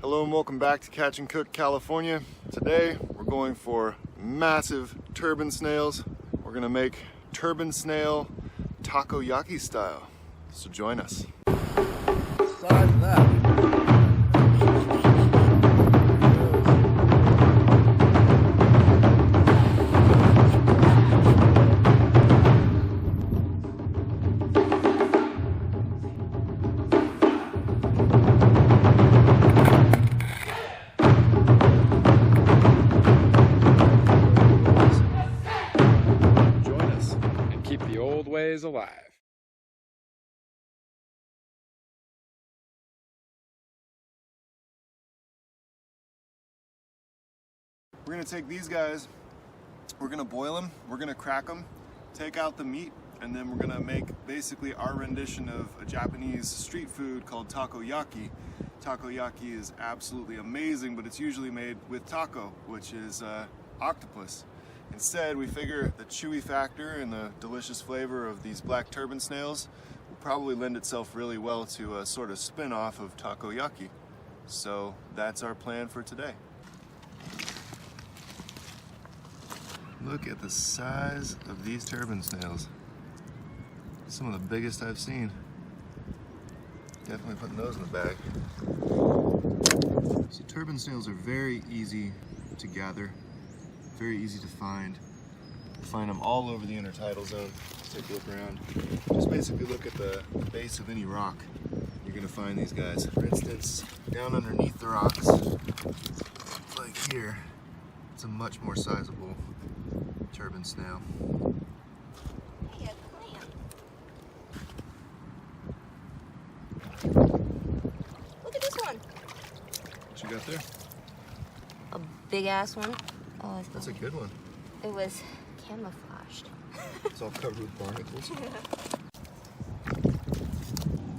Hello and welcome back to Catch and Cook California. Today we're going for massive turban snails. We're gonna make turban snail takoyaki style. So join us. Size of that. Ways alive. We're gonna take these guys, we're gonna boil them, we're gonna crack them, take out the meat, and then we're gonna make basically our rendition of a Japanese street food called takoyaki. Takoyaki is absolutely amazing, but it's usually made with tako, which is octopus. Instead, we figure the chewy factor and the delicious flavor of these black turban snails will probably lend itself really well to a sort of spin-off of takoyaki. So that's our plan for today. Look at the size of these turban snails. Some of the biggest I've seen. Definitely putting those in the bag. So turban snails are very easy to gather. Very easy to find. You find them all over the intertidal zone. Let's take a look around. Just basically look at the base of any rock. You're gonna find these guys. For instance, down underneath the rocks, like here, it's a much more sizable turban snail. Hey, a clam. Look at this one. What you got there? A big ass one. Oh, That's a good one. It was camouflaged. It's all covered with barnacles.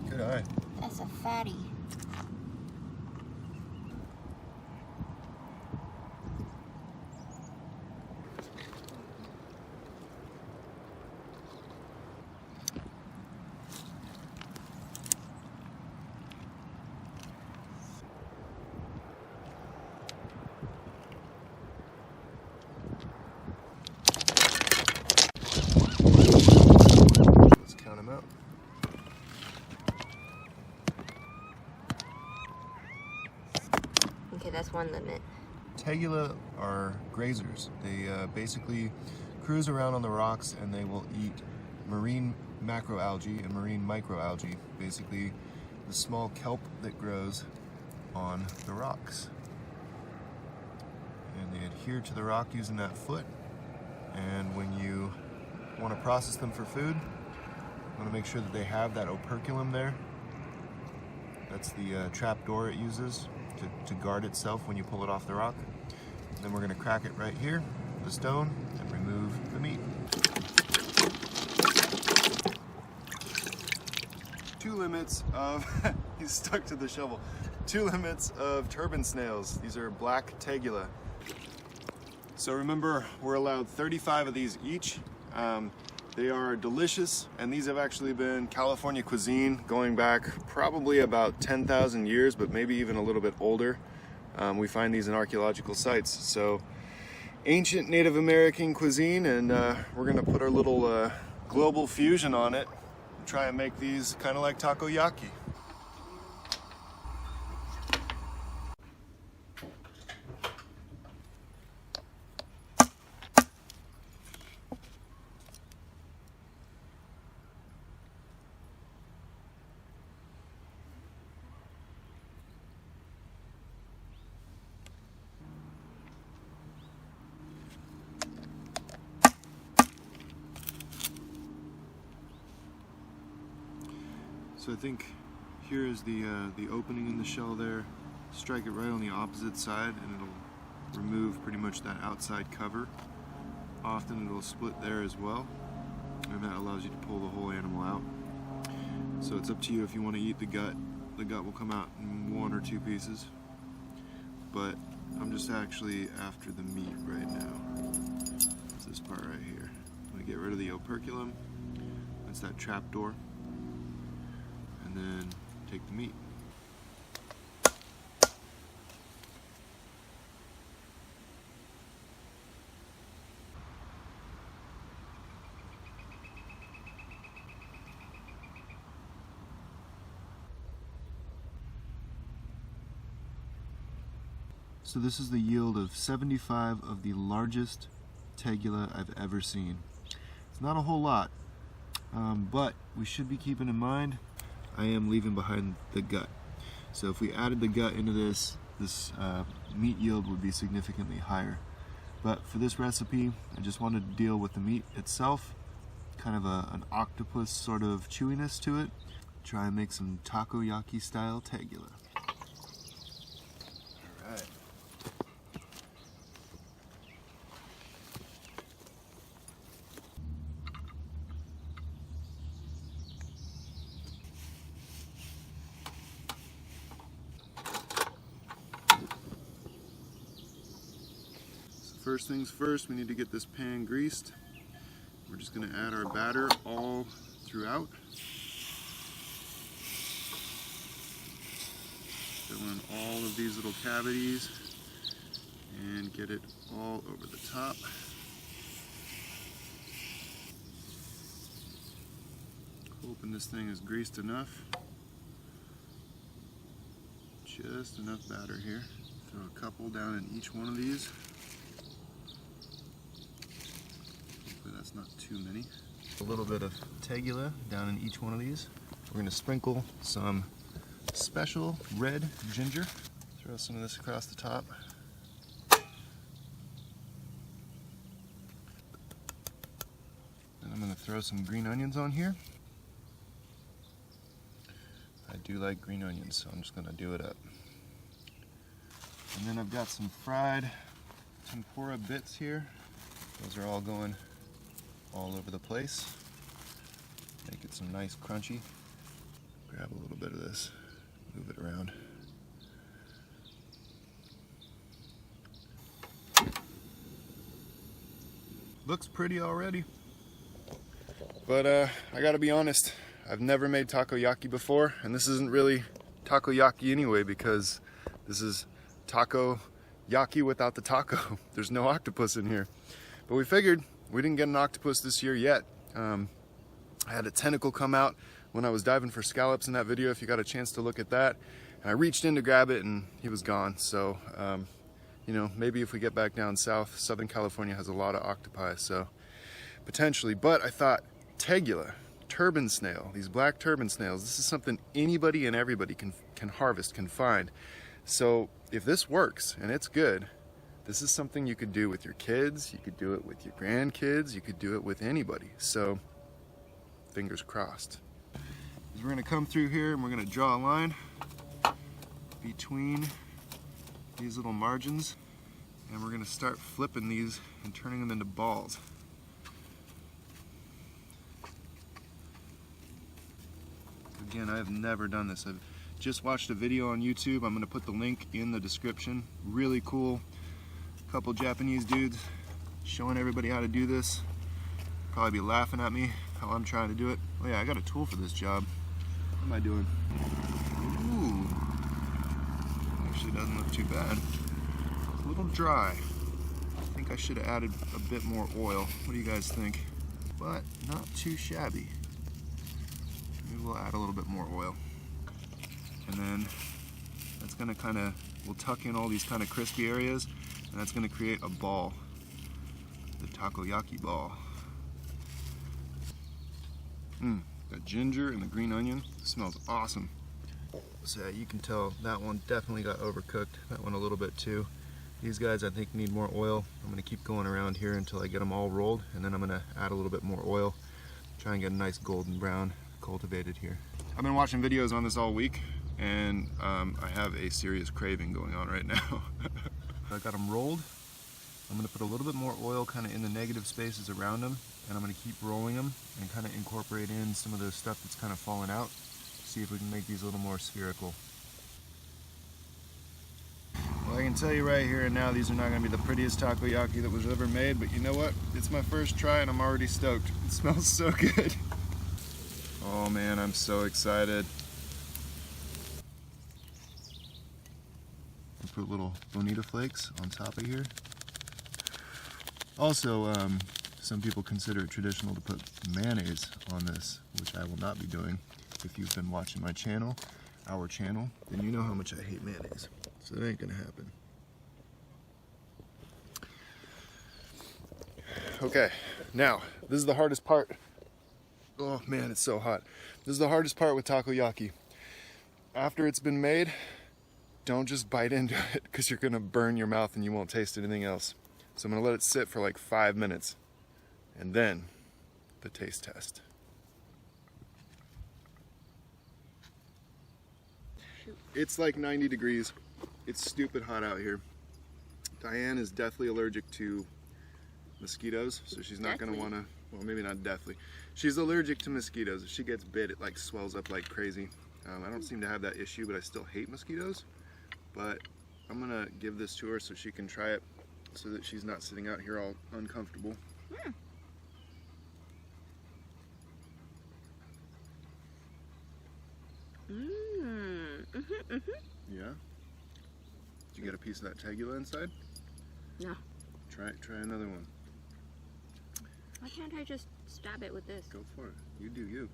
Good eye. That's a fatty. Okay, that's one limit. Tegula are grazers. They basically cruise around on the rocks and they will eat marine macroalgae and marine microalgae, basically the small kelp that grows on the rocks. And they adhere to the rock using that foot. And when you want to process them for food, you want to make sure that they have that operculum there. That's the trap door it uses to guard itself when you pull it off the rock. And then we're going to crack it right here with a stone and remove the meat. 2 limits of, he's stuck to the shovel, 2 limits of turban snails. These are black Tegula. So remember, we're allowed 35 of these each. They are delicious, and these have actually been California cuisine going back probably about 10,000 years, but maybe even a little bit older. We find these in archaeological sites. So ancient Native American cuisine, and we're gonna put our little global fusion on it and try and make these kind of like takoyaki. So I think here is the opening in the shell there. Strike it right on the opposite side and it'll remove pretty much that outside cover. Often it'll split there as well, and that allows you to pull the whole animal out. So it's up to you if you want to eat the gut. The gut will come out in 1 or 2 pieces, but I'm just actually after the meat right now. It's this part right here. I'm going to get rid of the operculum. That's that trap door. And then take the meat. So this is the yield of 75 of the largest Tegula I've ever seen. It's not a whole lot, but we should be keeping in mind I am leaving behind the gut. So if we added the gut into this meat yield would be significantly higher. But for this recipe, I just wanted to deal with the meat itself, kind of an octopus sort of chewiness to it. Try and make some Takoyaki-Style Tegula. All right. First things first, we need to get this pan greased. We're just going to add our batter all throughout. Fill in all of these little cavities and get it all over the top. Hoping this thing is greased enough. Just enough batter here. Throw a couple down in each one of these. That's not too many. A little bit of Tegula down in each one of these. We're going to sprinkle some special red ginger. Throw some of this across the top. And I'm going to throw some green onions on here. I do like green onions, so I'm just going to do it up. And then I've got some fried tempura bits here. Those are all going all over the place. Make it some nice crunchy. Grab a little bit of this, move it around. Looks pretty already. But I gotta be honest, I've never made takoyaki before, and this isn't really takoyaki anyway because this is takoyaki without the taco. There's no octopus in here. But we figured we didn't get an octopus this year yet. I had a tentacle come out when I was diving for scallops in that video, if you got a chance to look at that. And I reached in to grab it and he was gone. So, you know, maybe if we get back down south, Southern California has a lot of octopi, so potentially. But I thought, Tegula, turban snail, these black turban snails, this is something anybody and everybody can harvest, can find. So if this works and it's good, this is something you could do with your kids, you could do it with your grandkids, you could do it with anybody. So, fingers crossed. We're gonna come through here and we're gonna draw a line between these little margins, and we're gonna start flipping these and turning them into balls. Again, I have never done this. I've just watched a video on YouTube. I'm gonna put the link in the description. Really cool. Couple Japanese dudes showing everybody how to do this. Probably be laughing at me how I'm trying to do it. Oh yeah, I got a tool for this job. What am I doing? Ooh, actually doesn't look too bad. It's a little dry. I think I should have added a bit more oil. What do you guys think? But not too shabby. Maybe we'll add a little bit more oil. And then that's gonna we'll tuck in all these kind of crispy areas, and that's going to create a ball, the takoyaki ball. Got ginger and the green onion. It smells awesome. So you can tell that one definitely got overcooked. That one a little bit too. These guys I think need more oil. I'm going to keep going around here until I get them all rolled, and then I'm going to add a little bit more oil. Try and get a nice golden brown cultivated here. I've been watching videos on this all week, and I have a serious craving going on right now. I got them rolled. I'm going to put a little bit more oil kind of in the negative spaces around them, and I'm going to keep rolling them and kind of incorporate in some of the stuff that's kind of fallen out. See if we can make these a little more spherical. Well, I can tell you right here and now, these are not going to be the prettiest takoyaki that was ever made, but you know what? It's my first try and I'm already stoked. It smells so good. Oh man, I'm so excited. Put little bonita flakes on top of here. Also, some people consider it traditional to put mayonnaise on this, which I will not be doing. If you've been watching my channel, our channel, then you know how much I hate mayonnaise. So it ain't gonna happen. Okay, now, this is the hardest part. Oh man, it's so hot. This is the hardest part with takoyaki. After it's been made, don't just bite into it because you're gonna burn your mouth and you won't taste anything else. So I'm gonna let it sit for like 5 minutes and then the taste test. It's like 90 degrees. It's stupid hot out here. Diane is deathly allergic to mosquitoes, so she's not gonna wanna, well, maybe not deathly. She's allergic to mosquitoes. If she gets bit, it like swells up like crazy. I don't seem to have that issue, but I still hate mosquitoes. But I'm gonna give this to her so she can try it so that she's not sitting out here all uncomfortable. Yeah? Did you get a piece of that Tegula inside? No. Try another one. Why can't I just stab it with this? Go for it. You do you.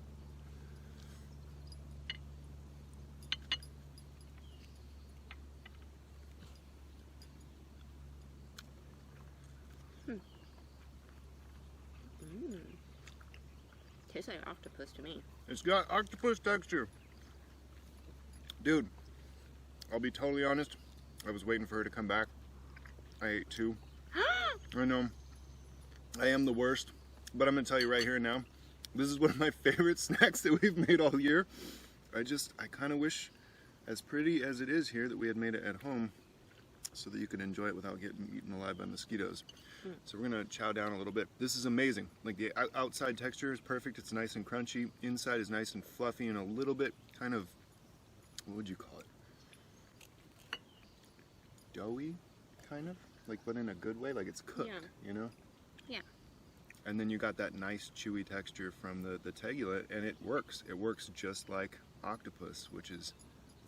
Tastes like octopus to me. It's got octopus texture. Dude, I'll be totally honest. I was waiting for her to come back. I ate 2. I know. I am the worst. But I'm going to tell you right here and now, this is one of my favorite snacks that we've made all year. I kind of wish, as pretty as it is here, that we had made it at home so that you could enjoy it without getting eaten alive by mosquitoes. So we're going to chow down a little bit. This is amazing. Like the outside texture is perfect. It's nice and crunchy. Inside is nice and fluffy and a little bit kind of, what would you call it? Doughy, kind of? Like, but in a good way, like it's cooked, you know? Yeah. And then you got that nice chewy texture from the Tegula, and it works. It works just like octopus, which is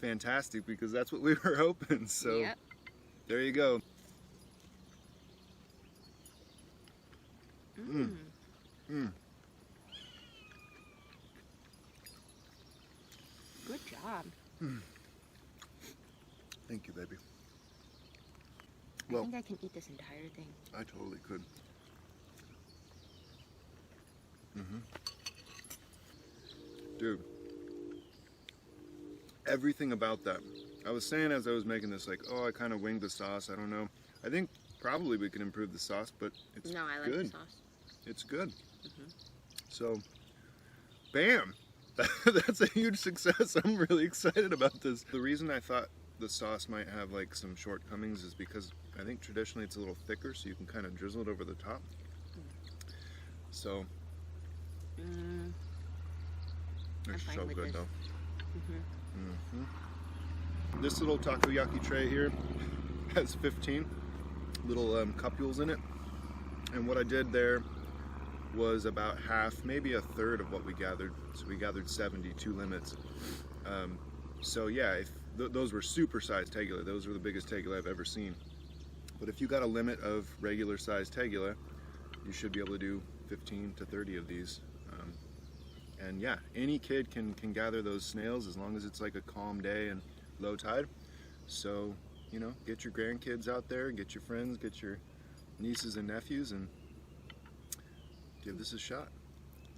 fantastic because that's what we were hoping. So there you go. Good job. Thank you, baby. I think I can eat this entire thing. I totally could. Dude, everything about that. I was saying as I was making this, like, oh, I kind of winged the sauce. I don't know. I think probably we can improve the sauce, but it's good. No, I like the sauce. It's good. So, bam! That's a huge success. I'm really excited about this. The reason I thought the sauce might have like some shortcomings is because I think traditionally it's a little thicker, so you can kind of drizzle it over the top. So, it's so good though. This little takoyaki tray here has 15 little cupules in it, and what I did there was about half, maybe a third of what we gathered. So we gathered 72 limits. So yeah, if those were super sized Tegula. Those were the biggest Tegula I've ever seen. But if you got a limit of regular sized Tegula, you should be able to do 15 to 30 of these. And yeah, any kid can gather those snails as long as it's like a calm day and low tide. So, you know, get your grandkids out there, get your friends, get your nieces and nephews, and give this a shot.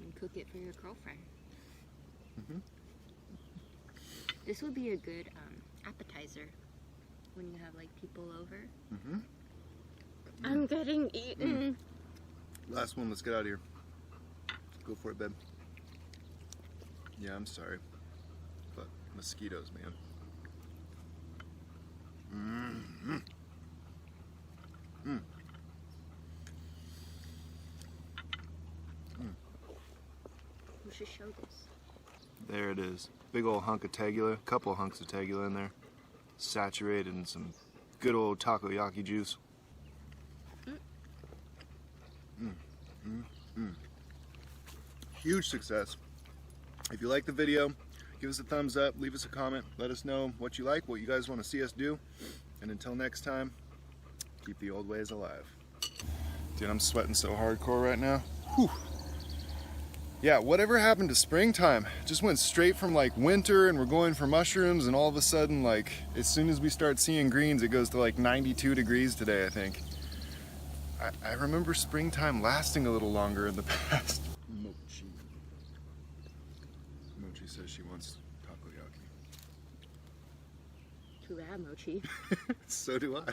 And cook it for your girlfriend. This would be a good appetizer when you have like people over. I'm getting eaten. Last one, let's get out of here. Go for it, babe. Yeah, I'm sorry, but mosquitoes, man. We should show this. There it is. Big old hunk of Tegula, couple of hunks of Tegula in there. Saturated in some good old takoyaki juice. Huge success. If you like the video, give us a thumbs up, leave us a comment, let us know what you like, what you guys want to see us do. And until next time, keep the old ways alive. Dude, I'm sweating so hardcore right now. Whew. Yeah, whatever happened to springtime? Just went straight from like winter and we're going for mushrooms, and all of a sudden, like, as soon as we start seeing greens, it goes to like 92 degrees today, I think. I remember springtime lasting a little longer in the past. Mochi. Mochi says she wants takoyaki. Too bad, Mochi. So do I.